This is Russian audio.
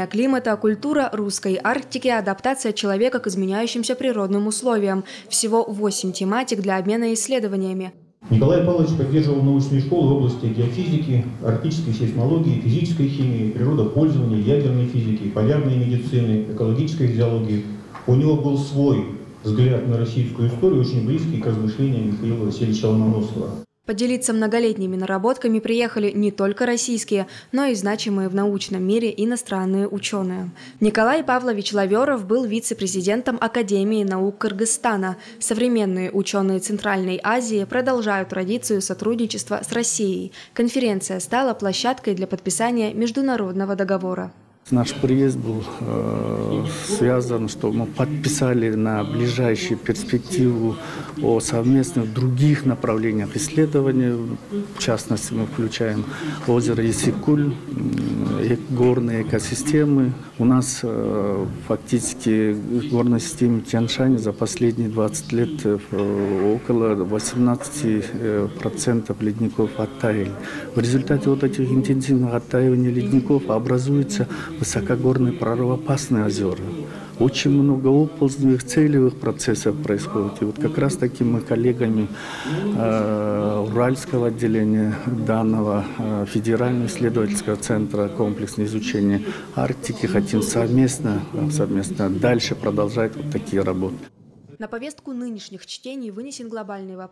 Климата, культура русской Арктики, адаптация человека к изменяющимся природным условиям. Всего 8 тематик для обмена исследованиями. Николай Павлович поддерживал научные школы в области геофизики, арктической сейсмологии, физической химии, природопользования, ядерной физики, полярной медицины, экологической физиологии. У него был свой взгляд на российскую историю, очень близкий к размышлениям Михаила Васильевича Ломоносова. Поделиться многолетними наработками приехали не только российские, но и значимые в научном мире иностранные ученые. Николай Павлович Лаверов был вице-президентом Академии наук Кыргызстана. Современные ученые Центральной Азии продолжают традицию сотрудничества с Россией. Конференция стала площадкой для подписания международного договора. Наш приезд был связан, что мы подписали на ближайшую перспективу о совместных других направлениях исследования. В частности, мы включаем озеро Иссык-Куль, горные экосистемы. У нас фактически в горной системе Тянь-Шань за последние 20 лет около 18% ледников оттаяли. В результате вот этих интенсивных оттаиваний ледников образуется высокогорные прорывоопасные озера. Очень много оползневых, целевых процессов происходит. И вот как раз таки мы коллегами Уральского отделения данного Федерального исследовательского центра комплексного изучения Арктики хотим совместно дальше продолжать вот такие работы. На повестку нынешних чтений вынесен глобальный вопрос